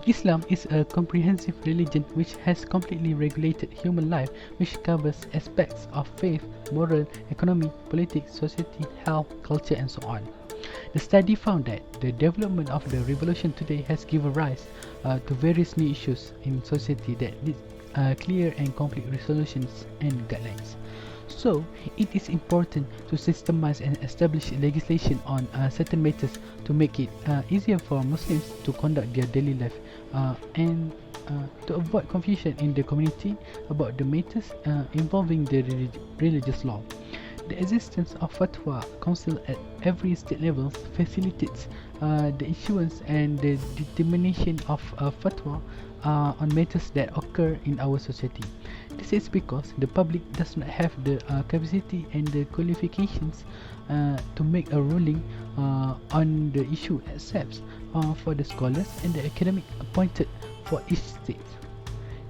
Islam is a comprehensive religion which has completely regulated human life, which covers aspects of faith, moral, economy, politics, society, health, culture, and so on. The study found that the development of the revolution today has given rise to various new issues in society that need clear and complete resolutions and guidelines. So, it is important to systemize and establish legislation on certain matters to make it easier for Muslims to conduct their daily life and to avoid confusion in the community about the matters involving the religious law. The existence of Fatwa Council at every state level facilitates the issuance and the determination of fatwa on matters that occur in our society. This is because the public does not have the capacity and the qualifications to make a ruling on the issue except for the scholars and the academic appointed for each state.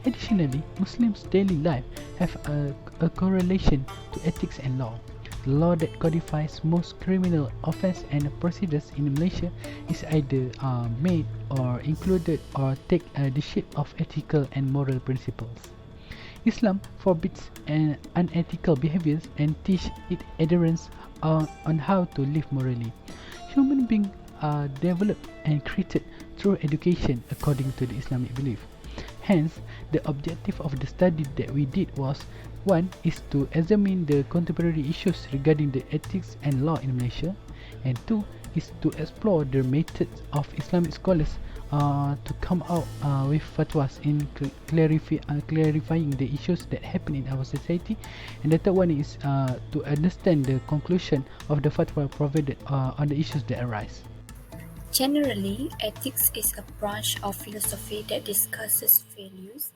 Additionally, Muslims' daily life have a correlation to ethics and law. The law that codifies most criminal offences and procedures in Malaysia is either made or included or take the shape of ethical and moral principles. Islam forbids unethical behaviors and teach its adherents on how to live morally. Human beings are developed and created through education according to the Islamic belief. Hence, the objective of the study that we did was one is to examine the contemporary issues regarding the ethics and law in Malaysia, and two is to explore the methods of Islamic scholars to come out with fatwas in clarifying the issues that happen in our society, and the third one is to understand the conclusion of the fatwa provided on the issues that arise. Generally, ethics is a branch of philosophy that discusses values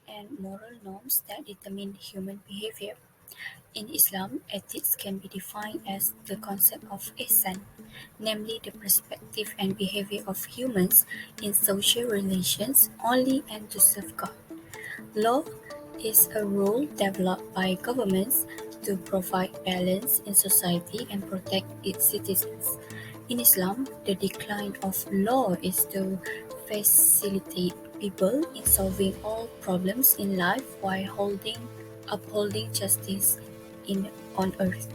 and moral norms that determine human behavior. In Islam, ethics can be defined as the concept of ihsan, namely the perspective and behavior of humans in social relations only and to serve God. Law is a rule developed by governments to provide balance in society and protect its citizens. In Islam, the decline of law is to facilitate people in solving all problems in life while upholding justice on earth.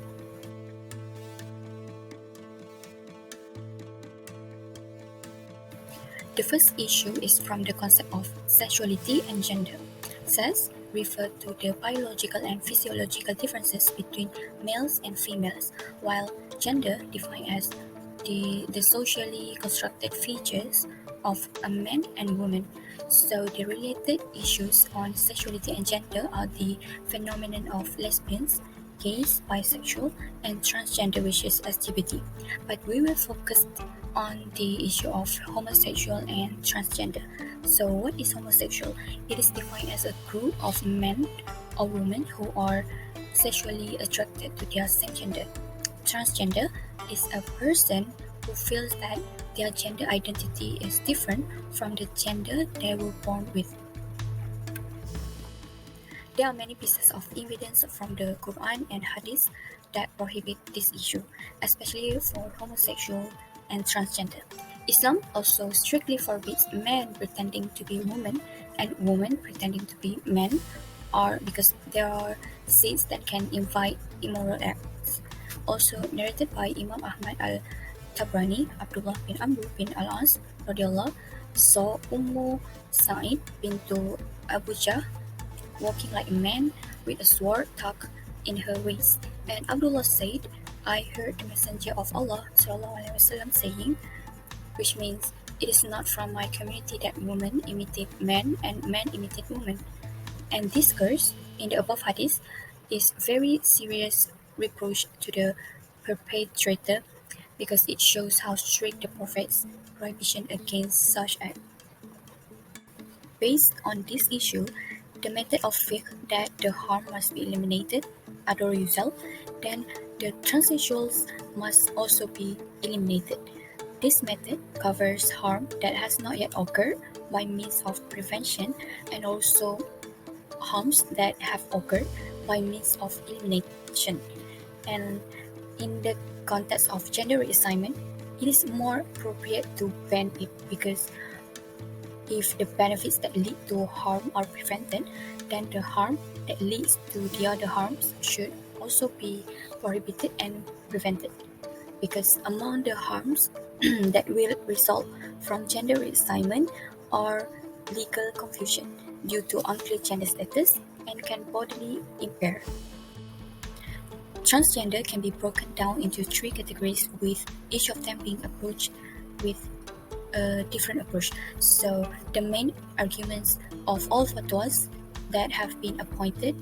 The first issue is from the concept of sexuality and gender. Sex refers to the biological and physiological differences between males and females, while gender defined as the socially constructed features of a man and woman. So the related issues on sexuality and gender are the phenomenon of lesbians, gays, bisexual, and transgender wishes activity. But we will focus on the issue of homosexual and transgender. So what is homosexual? It is defined as a group of men or women who are sexually attracted to their same gender. Transgender is a person who feels that their gender identity is different from the gender they were born with. There are many pieces of evidence from the Quran and Hadith that prohibit this issue, especially for homosexual and transgender. Islam also strictly forbids men pretending to be women and women pretending to be men, or because there are seeds that can invite immoral acts. Also narrated by Imam Ahmad al-Tabrani, Abdullah bin Amr bin al-As radiallahu saw Ummu Sa'id bintu Abu Jah walking like a man with a sword tucked in her waist. And Abdullah said, I heard the Messenger of Allah (SAW) saying, which means it is not from my community that women imitate men and men imitate women. And this curse in the above hadith is very serious reproach to the perpetrator because it shows how strict the Prophet's prohibition against such act. Based on this issue, the method of fiqh that the harm must be eliminated, ador yourself, then the transsexuals must also be eliminated. This method covers harm that has not yet occurred by means of prevention and also harms that have occurred by means of elimination. And in the context of gender reassignment, it is more appropriate to ban it because If the benefits that lead to harm are prevented, then the harm that leads to the other harms should also be prohibited and prevented. Because among the harms that will result from gender reassignment are legal confusion due to unclear gender status and can bodily impair. Transgender can be broken down into three categories, with each of them being approached with a different approach. So the main arguments of all fatwas that have been appointed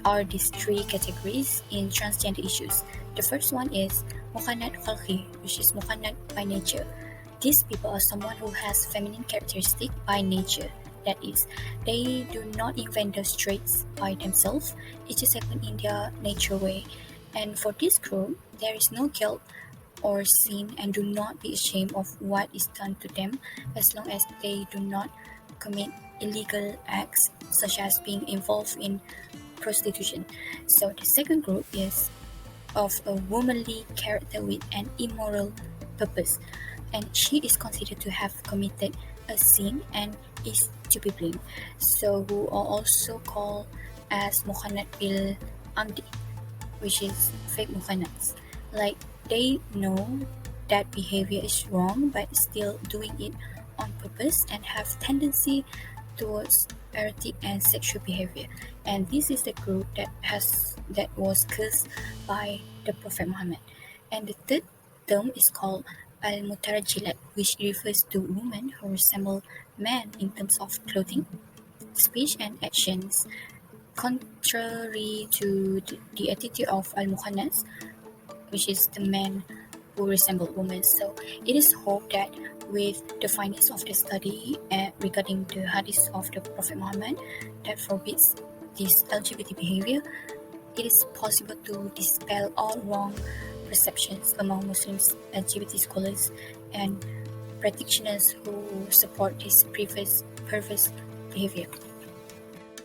are these three categories in transgender issues. The first one is mukhanat khalqi, which is mukhanat by nature. These people are someone who has feminine characteristic by nature. That is, they do not invent those traits by themselves. It just happened in their nature way. And for this group, there is no guilt or sin, and do not be ashamed of what is done to them as long as they do not commit illegal acts such as being involved in prostitution. So the second group is of a womanly character with an immoral purpose, and she is considered to have committed a sin and is to be blamed. So who are also called as mukhanat bil amdi, which is fake mukhanats. Like, they know that behavior is wrong but still doing it on purpose and have tendency towards erotic and sexual behavior. And this is the group that was cursed by the Prophet Muhammad. And the third term is called al-mutarajjilat, which refers to women who resemble men in terms of clothing, speech, and actions. Contrary to the attitude of al-mukhannats, which is the men who resemble women. So it is hoped that with the findings of the study regarding the hadith of the Prophet Muhammad that forbids this LGBT behavior, it is possible to dispel all wrong perceptions among Muslims, LGBT scholars, and practitioners who support this perverse behavior.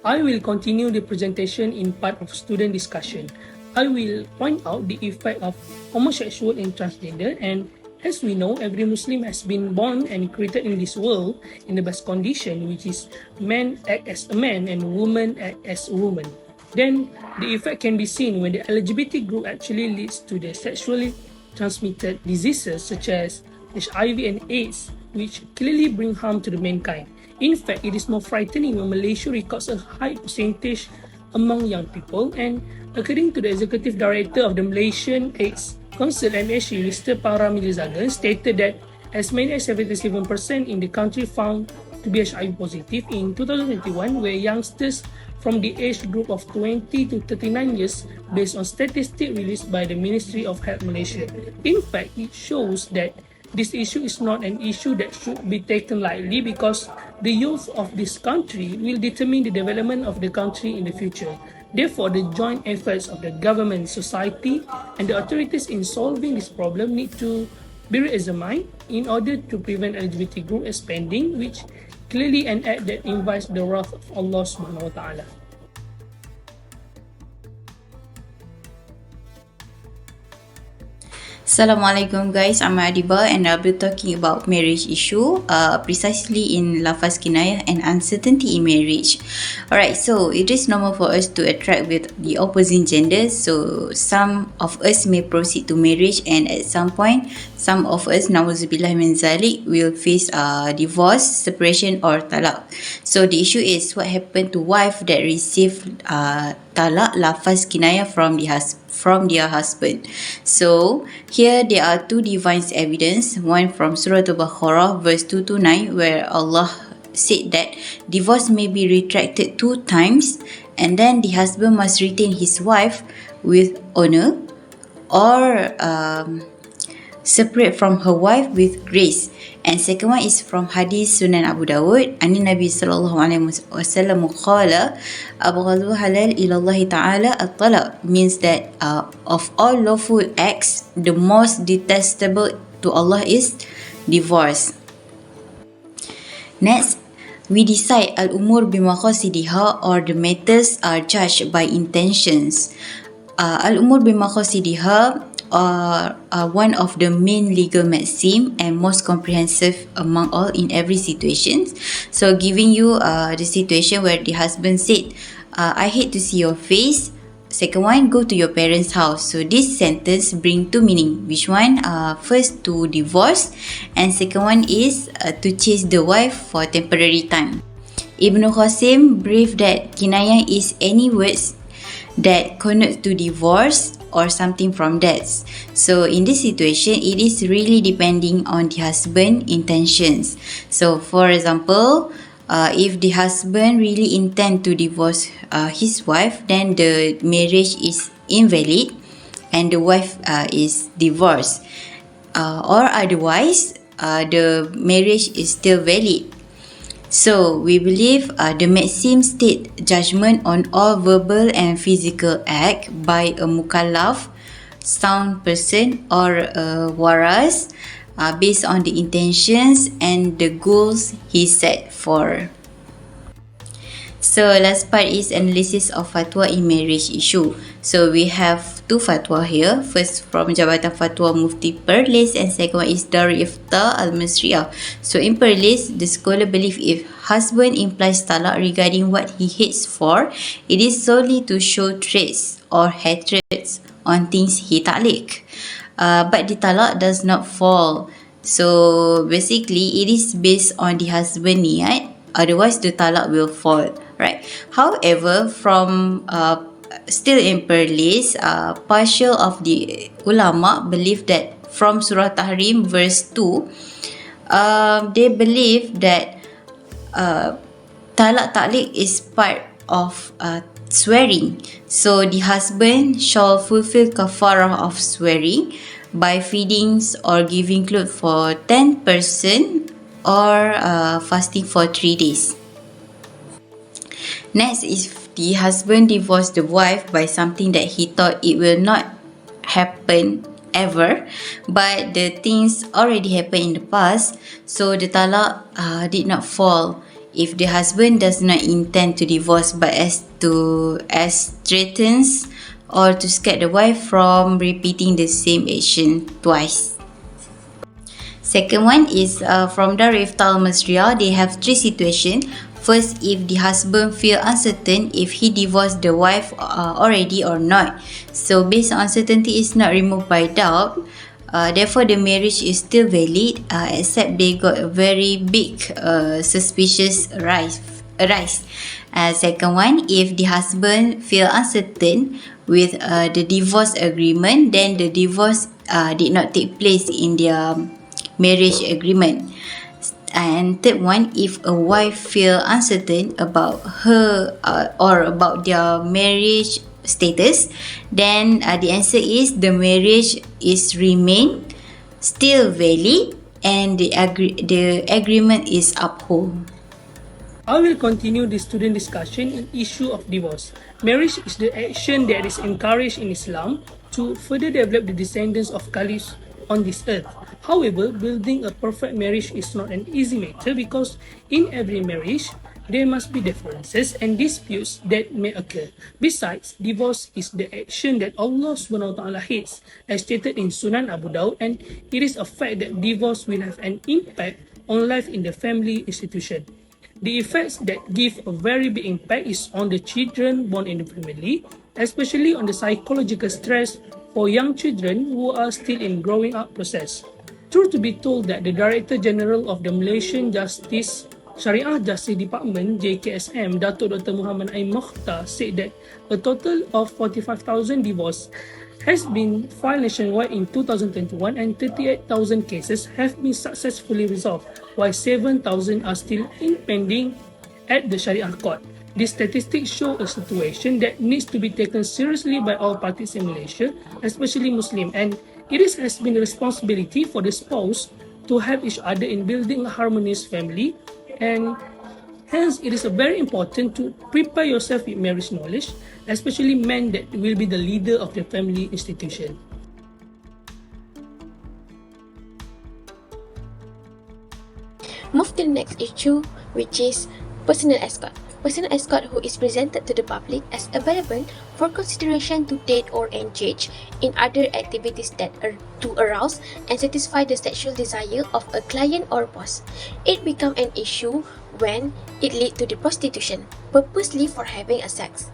I will continue the presentation in part of student discussion. I will point out the effect of homosexual and transgender, and as we know, every Muslim has been born and created in this world in the best condition, which is man act as a man and woman act as a woman. Then the effect can be seen when the LGBT group actually leads to the sexually transmitted diseases such as HIV and AIDS, which clearly bring harm to the mankind. In fact, it is more frightening when Malaysia records a high percentage among young people, and according to the Executive Director of the Malaysian AIDS Council, MSC, Mr. Paramilizagan, stated that as many as 77% in the country found to be HIV positive in 2021 were youngsters from the age group of 20 to 39 years based on statistics released by the Ministry of Health Malaysia. In fact, it shows that this issue is not an issue that should be taken lightly, because the youth of this country will determine the development of the country in the future. Therefore, the joint efforts of the government, society, and the authorities in solving this problem need to be reexamined in order to prevent LGBT group expanding, which clearly an act that invites the wrath of Allah Subhanahu wa Ta'ala. Assalamualaikum guys, I'm Adiba and I'll be talking about marriage issue, precisely in lafaz kinayah and uncertainty in marriage. Alright, so it is normal for us to attract with the opposite genders, so some of us may proceed to marriage, and at some point, some of us, na'udzubillah min zalik, will face divorce, separation or talaq. So the issue is what happened to wife that received talaq, lafaz kinayah from their husband. So here there are two divine evidence, one from Surah Al-Baqarah verse 229, where Allah said that divorce may be retracted 2 times, and then the husband must retain his wife with honor, or separate from her wife with grace. And second one is from Hadith Sunan Abu Dawud, Ani Nabi sallallahu alaihi wasallam qala abghadu halal ila Allah ta'ala at-talaq, means that of all lawful acts, the most detestable to Allah is divorce. Next, we decide al-umur bimaqasidiha, or the matters are judged by intentions. Al-umur bimaqasidiha, are one of the main legal maxim and most comprehensive among all in every situation. So giving you the situation where the husband said, I hate to see your face. Second one, go to your parents' house. So this sentence bring two meaning. Which one? First, to divorce, and second one is to chase the wife for temporary time. Ibn Qasim briefed that kinayah is any words that connote to divorce or something from that. So in this situation, it is really depending on the husband intentions. So for example, if the husband really intend to divorce his wife, then the marriage is invalid and the wife is divorced. Or otherwise, the marriage is still valid. So we believe the maxim state judgment on all verbal and physical act by a mukallaf, sound person or a waras based on the intentions and the goals he set for. So last part is analysis of fatwa in marriage issue. So we have two fatwa here. First from Jabatan Fatwa Mufti Perlis and second one is Darul Ifta Al-Masriah. So in Perlis, the scholar believe if husband implies talak regarding what he hates for, it is solely to show traits or hatreds on things he tak like. But the talak does not fall. So basically, it is based on the husband niat. Otherwise, the talak will fall, right? However, from still in Perlis, partial of the ulama believe that from Surah Tahrim verse 2, they believe that talak taklik is part of swearing. So the husband shall fulfill kafarah of swearing by feedings or giving clothes for 10 person or fasting for 3 days. Next, if the husband divorced the wife by something that he thought it will not happen ever, but the things already happened in the past, so the talak did not fall if the husband does not intend to divorce but as threatens or to scare the wife from repeating the same action twice. Second one is from Darul Ifta Al-Masriah. They have three situations. First, if the husband feel uncertain if he divorced the wife already or not. So based on uncertainty is not removed by doubt. Therefore, the marriage is still valid except they got a very big suspicious arise. Second one, if the husband feel uncertain with the divorce agreement, then the divorce did not take place in their marriage agreement. And third one, if a wife feel uncertain about her or about their marriage status, then the answer is the marriage is remain still valid and the agreement is upheld. I will continue the student discussion in issue of divorce. Marriage is the action that is encouraged in Islam to further develop the descendants of caliphs on this earth. However, building a perfect marriage is not an easy matter because in every marriage, there must be differences and disputes that may occur. Besides, divorce is the action that Allah SWT hates, as stated in Sunan Abu Dawud, and it is a fact that divorce will have an impact on life in the family institution. The effects that give a very big impact is on the children born in the family, especially on the psychological stress for young children who are still in growing up process. Truth to be told that the Director General of the Malaysian Shariah Justice Department JKSM, Datuk Dr. Muhammad Ain Mokhtar, said that a total of 45,000 divorce has been filed nationwide in 2021 and 38,000 cases have been successfully resolved, while 7,000 are still pending at the Sharia court. These statistics show a situation that needs to be taken seriously by all parties in Malaysia, especially Muslim, and it has been a responsibility for the spouse to help each other in building a harmonious family, and hence it is very important to prepare yourself with marriage knowledge, especially men that will be the leader of the family institution. Move to the next issue, which is personal escort. Personal escort who is presented to the public as available for consideration to date or engage in other activities that are to arouse and satisfy the sexual desire of a client or boss. It becomes an issue when it leads to the prostitution, purposely for having a sex.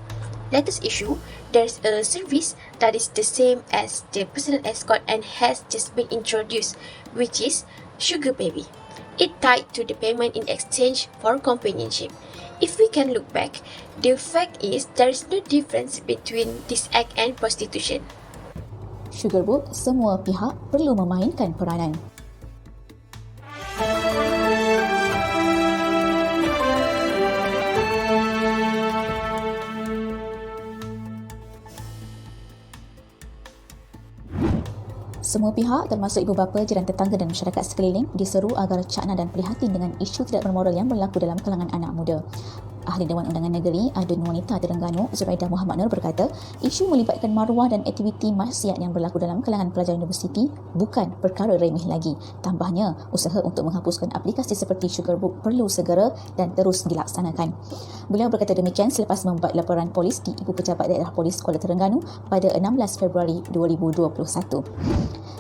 Latest issue, there's a service that is the same as the personal escort and has just been introduced, which is Sugar Baby. It tied to the payment in exchange for companionship. If we can look back, the fact is there is no difference between this act and prostitution. Sugarbook, semua pihak perlu memainkan peranan. Semua pihak termasuk ibu bapa, jiran tetangga dan masyarakat sekeliling diseru agar cakna dan prihatin dengan isu tidak bermoral yang berlaku dalam kalangan anak muda. Ahli Dewan Undangan Negeri Adun Wanita Terengganu Zuraidah Muhammad Nur berkata, isu melibatkan maruah dan aktiviti maksiat yang berlaku dalam kalangan pelajar universiti bukan perkara remeh lagi. Tambahnya, usaha untuk menghapuskan aplikasi seperti Sugarbook perlu segera dan terus dilaksanakan. Beliau berkata demikian selepas membuat laporan polis di Ibu Pejabat Daerah Polis Kuala Terengganu pada 16 Februari 2021.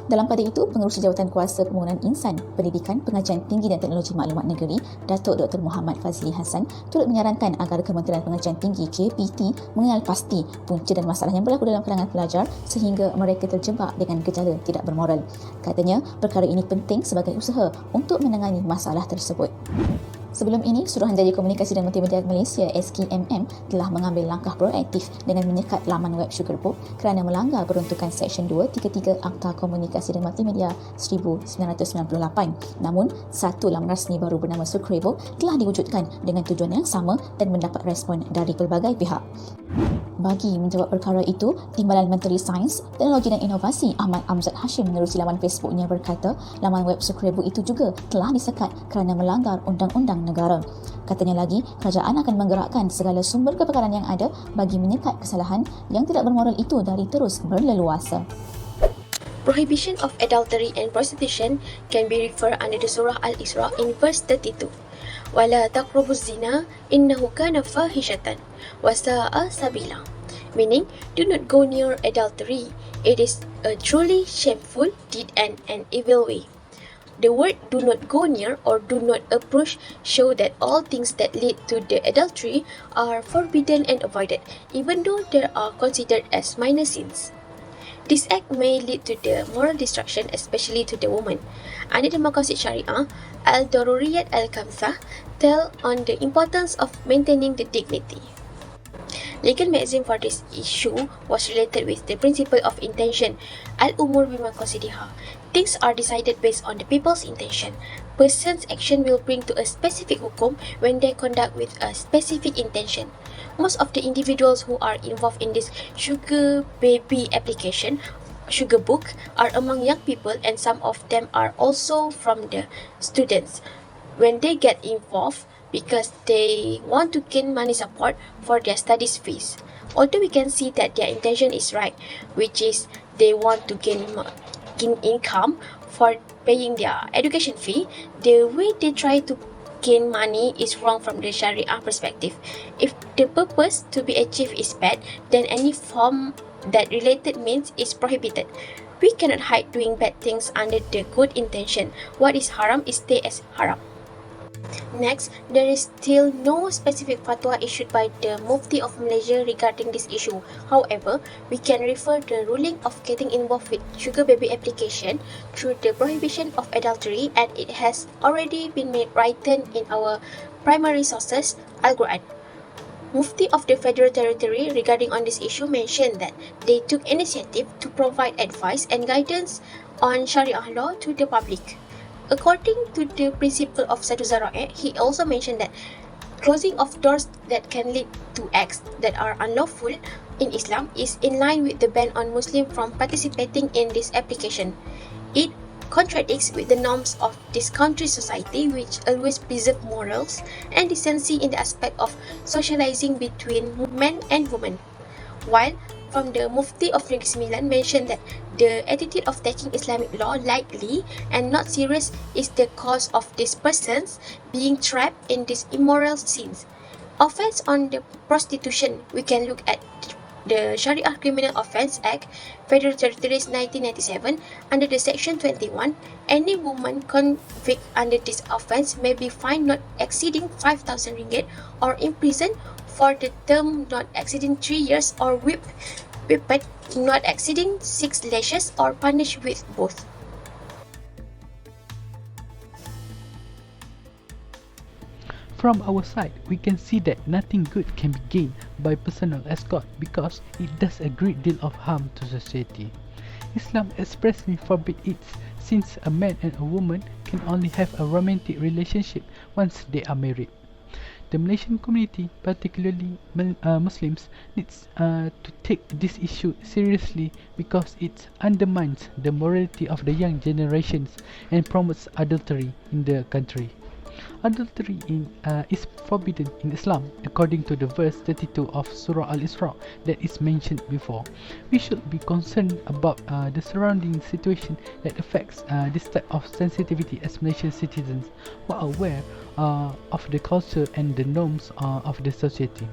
Dalam pada itu, Pengerusi Jawatan Kuasa Pembangunan Insan, Pendidikan, Pengajian Tinggi dan Teknologi Maklumat Negeri, Datuk Dr. Muhammad Fazli Hassan, turut menyarankan agar Kementerian Pengajian Tinggi KPT mengenal pasti punca dan masalah yang berlaku dalam kalangan pelajar sehingga mereka terjebak dengan gejala tidak bermoral. Katanya, perkara ini penting sebagai usaha untuk menangani masalah tersebut. Sebelum ini, Suruhanjaya Komunikasi dan Multimedia Malaysia SKMM telah mengambil langkah proaktif dengan menyekat laman web Sugarbook kerana melanggar peruntukan Seksyen 233 Akta Komunikasi dan Multimedia 1998. Namun, satu laman rasmi baru bernama Sugarbook telah diwujudkan dengan tujuan yang sama dan mendapat respon dari pelbagai pihak. Bagi menjawab perkara itu, Timbalan Menteri Sains, Teknologi dan Inovasi Ahmad Amzad Hashim menerusi laman Facebooknya berkata, laman web Sugarbook itu juga telah disekat kerana melanggar undang-undang negara. Katanya lagi, kerajaan akan menggerakkan segala sumber kepakaran yang ada bagi menyekat kesalahan yang tidak bermoral itu dari terus berleluasa. Prohibition of adultery and prostitution can be referred under the Surah Al-Isra in verse 32. وَلَا تَقْرَبُوا الزِّنَا إِنَّهُ كَانَ فَاحِشَةً وَسَاءَ سَبِيلًا, meaning, do not go near adultery. It is a truly shameful deed and an evil way. The word do not go near or do not approach show that all things that lead to the adultery are forbidden and avoided, even though they are considered as minor sins. This act may lead to the moral destruction, especially to the woman. Under the Maqasid Syariah, Al-Daruriyat Al-Khamsah tell on the importance of maintaining the dignity. Legal maxim for this issue was related with the principle of intention, Al-Umur Bimaqasidiha. Things are decided based on the people's intention. Person's action will bring to a specific hukum when they conduct with a specific intention. Most of the individuals who are involved in this Sugar Baby application, Sugarbook, are among young people, and some of them are also from the students. When they get involved, because they want to gain money support for their studies fees. Although we can see that their intention is right, which is they want to gain income for paying their education fee, the way they try to gain money is wrong from the Sharia perspective. If the purpose to be achieved is bad, then any form that related means is prohibited. We cannot hide doing bad things under the good intention. What is haram is stay as haram. Next, there is still no specific fatwa issued by the Mufti of Malaysia regarding this issue. However, we can refer the ruling of getting involved with Sugar Baby application through the prohibition of adultery, and it has already been made written in our primary sources, Al-Quran. Mufti of the Federal Territory regarding on this issue mentioned that they took initiative to provide advice and guidance on Sharia law to the public. According to the principle of Satu Zara'i, he also mentioned that closing of doors that can lead to acts that are unlawful in Islam is in line with the ban on Muslims from participating in this application. It contradicts with the norms of this country's society, which always preserve morals and decency in the aspect of socializing between men and women. While from the Mufti of Negeri Sembilan mentioned that the attitude of taking Islamic law lightly and not serious is the cause of these persons being trapped in these immoral sins. Offense on the prostitution, we can look at the Sharia Criminal Offence Act, Federal Territories 1997, under the Section 21, any woman convicted under this offence may be fined not exceeding 5,000 ringgit or imprisoned for the term not exceeding 3 years or whipped not exceeding 6 lashes or punished with both. From our side, we can see that nothing good can be gained by personal escort because it does a great deal of harm to society. Islam expressly forbids it since a man and a woman can only have a romantic relationship once they are married. The Malaysian community, particularly Muslims, needs to take this issue seriously because it undermines the morality of the young generations and promotes adultery in the country. Adultery is forbidden in Islam according to the verse 32 of Surah Al-Isra that is mentioned before. We should be concerned about the surrounding situation that affects this type of sensitivity as Malaysian citizens who are aware of the culture and the norms of the society.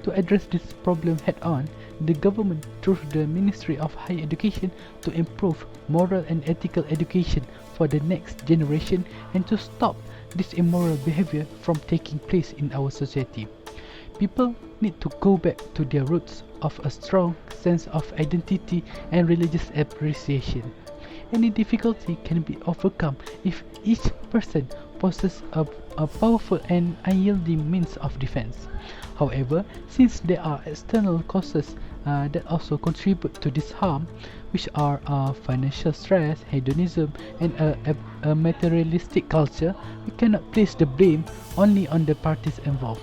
To address this problem head-on, the government through the Ministry of Higher Education to improve moral and ethical education for the next generation and to stop this immoral behavior from taking place in our society. People need to go back to their roots of a strong sense of identity and religious appreciation. Any difficulty can be overcome if each person possesses a powerful and unyielding means of defense. However, since there are external causes that also contribute to this harm, which are financial stress, hedonism, and a materialistic culture, we cannot place the blame only on the parties involved.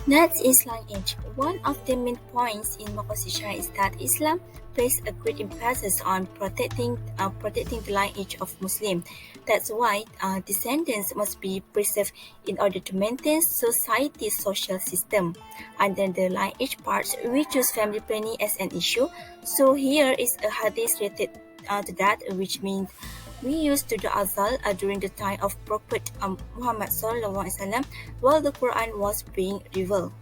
That's Islam age. One of the main points in Makosisha is that Islam places a great emphasis on protecting the lineage of Muslim. That's why descendants must be preserved in order to maintain society's social system. Under the lineage part, we choose family planning as an issue. So here is a hadith related to that, which means we used to do azal during the time of Prophet Muhammad SAW while the Quran was being revealed.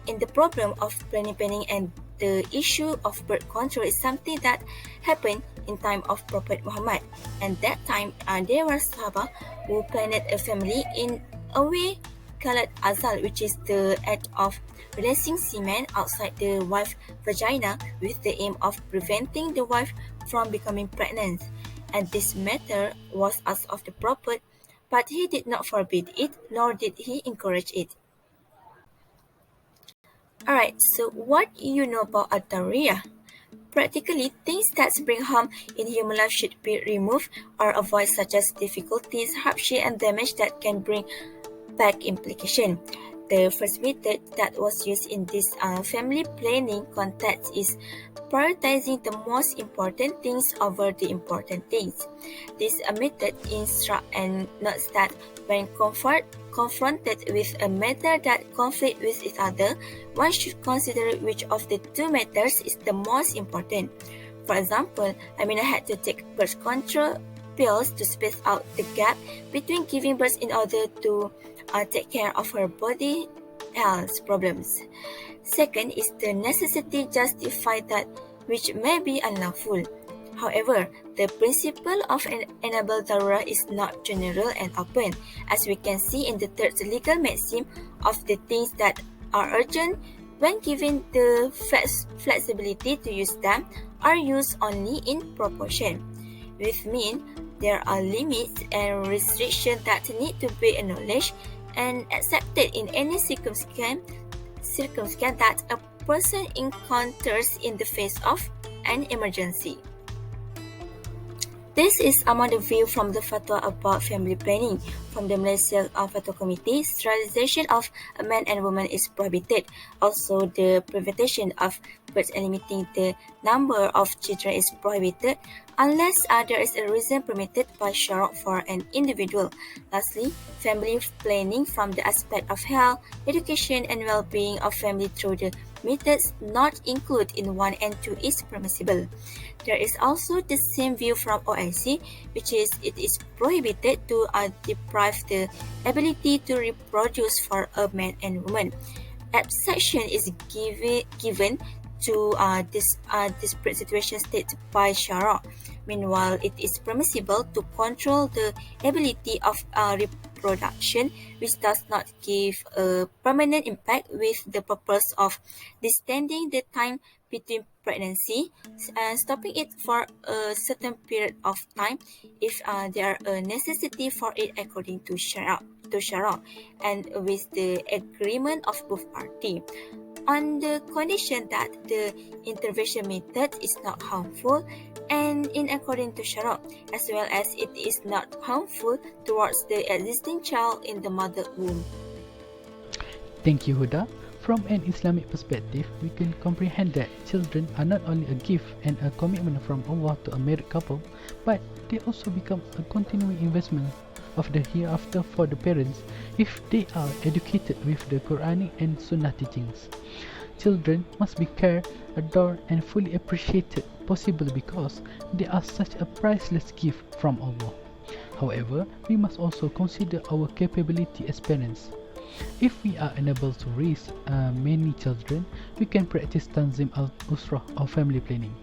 In the problem of planning and the issue of birth control is something that happened in time of Prophet Muhammad. And that time there were Sahaba who planned a family in a way called azal, which is the act of releasing semen outside the wife's vagina with the aim of preventing the wife from becoming pregnant. And this matter was asked of the Prophet, but he did not forbid it, nor did he encourage it. Alright, so what you know about Ad-Daruriyah? Practically, things that bring harm in human life should be removed or avoided, such as difficulties, hardship, and damage that can bring back implication. The first method that was used in this family planning context is prioritizing the most important things over the important things. This method instructs and notes that when confronted with a matter that conflicts with each other, one should consider which of the two matters is the most important. For example, Amina had to take birth control pills to space out the gap between giving birth in order to take care of her body health problems. Second is the necessity justify that which may be unlawful. However, the principle of an enable darura is not general and open, as we can see in the third legal maxim of the things that are urgent when given the flexibility to use them are used only in proportion, which means there are limits and restrictions that need to be acknowledged and accepted in any circumstance that a person encounters in the face of an emergency. This is among the view from the Fatwa about family planning. from the Malaysia Fatwa Committee, sterilization of a man and woman is prohibited. Also, the privatization of births and limiting the number of children is prohibited unless there is a reason permitted by Sharia for an individual. Lastly, family planning from the aspect of health, education, and well-being of family through the methods not included in 1 and 2 is permissible. There is also the same view from OIC, which is it is prohibited to deprive the ability to reproduce for a man and woman. Exception is given to disparate situations stated by Sharia. Meanwhile, it is permissible to control the ability of reproduction, which does not give a permanent impact with the purpose of extending the time between pregnancy and stopping it for a certain period of time if there are a necessity for it according to Sharia and with the agreement of both parties on the condition that the intervention method is not harmful and in according to Sharia, as well as it is not harmful towards the existing child in the mother womb. Thank you, Huda. From an Islamic perspective, we can comprehend that children are not only a gift and a commitment from Allah to a married couple, but they also become a continuing investment of the hereafter for the parents if they are educated with the Quranic and Sunnah teachings. Children must be cared, adored, and fully appreciated, possibly because they are such a priceless gift from Allah. However, we must also consider our capability as parents. If we are unable to raise many children, we can practice Tanzim al-Usrah or family planning.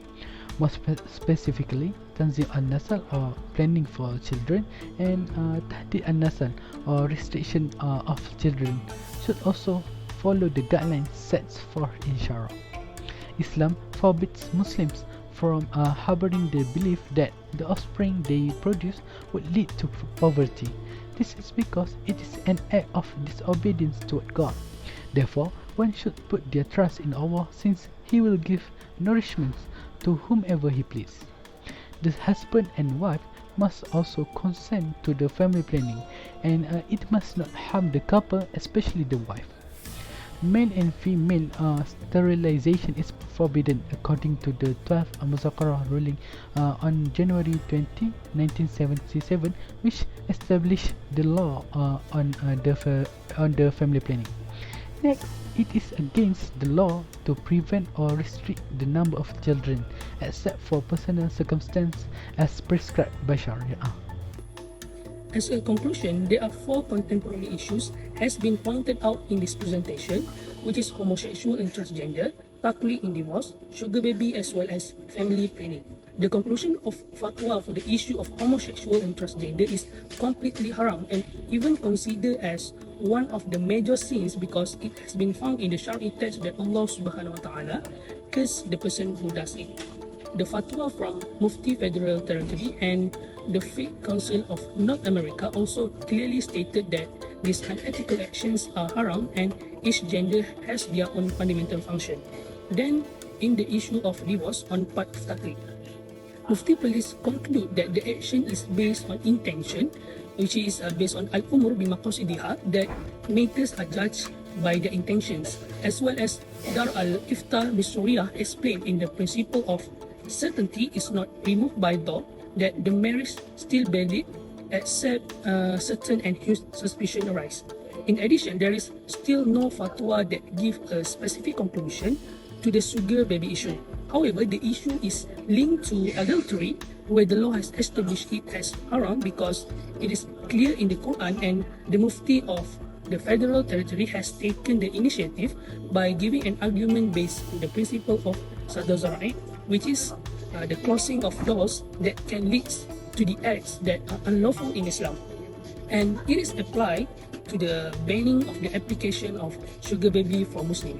More specifically, Tanzim al-Nasal or planning for children and Tahdid al-Nasal or restriction of children should also follow the guidelines set forth in Sharia. Islam forbids Muslims from harboring the belief that the offspring they produce would lead to poverty. This is because it is an act of disobedience toward God. Therefore, one should put their trust in Allah since He will give nourishment to whomever He please. The husband and wife must also consent to the family planning and it must not harm the couple, especially the wife. Male and female sterilization is forbidden according to the 12th Muzakarah ruling on January 20, 1977, which established the law on the family planning. Next, it is against the law to prevent or restrict the number of children, except for personal circumstances as prescribed by Sharia. As a conclusion, there are 4 contemporary issues has been pointed out in this presentation, which is homosexual and transgender, tackling in divorce, sugar baby as well as family planning. The conclusion of fatwa for the issue of homosexual and transgender is completely haram and even considered as one of the major sins because it has been found in the Shari text that Allah Subhanahu wa Ta'ala curses the person who does it. The fatwa from Mufti Federal Territory and the Fiqh Council of North America also clearly stated that these unethical actions are haram and each gender has their own fundamental function. Then, in the issue of divorce on part of taklid, Mufti police conclude that the action is based on intention, which is based on al-umur bimaqasidiha, that matters are judged by the intentions, as well as Dar al-Ifta Missouriah explained in the principle of certainty is not removed by law, that the marriage still valid except certain and huge suspicion arise. In addition, there is still no fatwa that give a specific conclusion to the sugar baby issue. However, the issue is linked to adultery, where the law has established it as haram because it is clear in the Quran, and the Mufti of the Federal Territory has taken the initiative by giving an argument based on the principle of Sadr Zara'i, which is the closing of doors that can lead to the acts that are unlawful in Islam. And it is applied to the banning of the application of sugar baby for Muslim.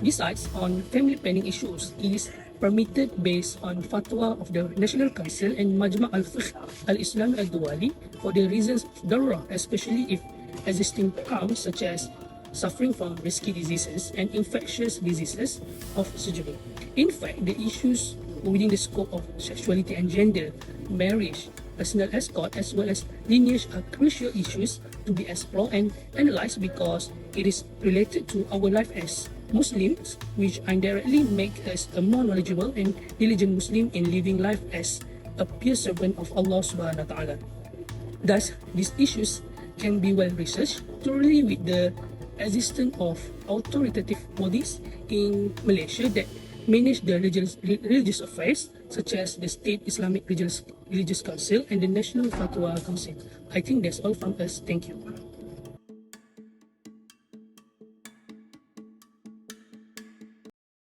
Besides, on family planning issues, it is permitted based on fatwa of the National Council and Majma' al-Fiqh al-Islami al-Duwali for the reasons of darurah, especially if existing harms such as suffering from risky diseases and infectious diseases of surgery. In fact, the issues within the scope of sexuality and gender, marriage, personal escort, as well as lineage are crucial issues to be explored and analyzed because it is related to our life as Muslims, which indirectly make us a more knowledgeable and diligent Muslim in living life as a pure servant of Allah Subhanahu wa Taala. Thus, these issues can be well researched thoroughly with the existence of authoritative bodies in Malaysia that manage the religious affairs, such as the State Islamic Religious Council and the National Fatwa Council. I think that's all from us. Thank you.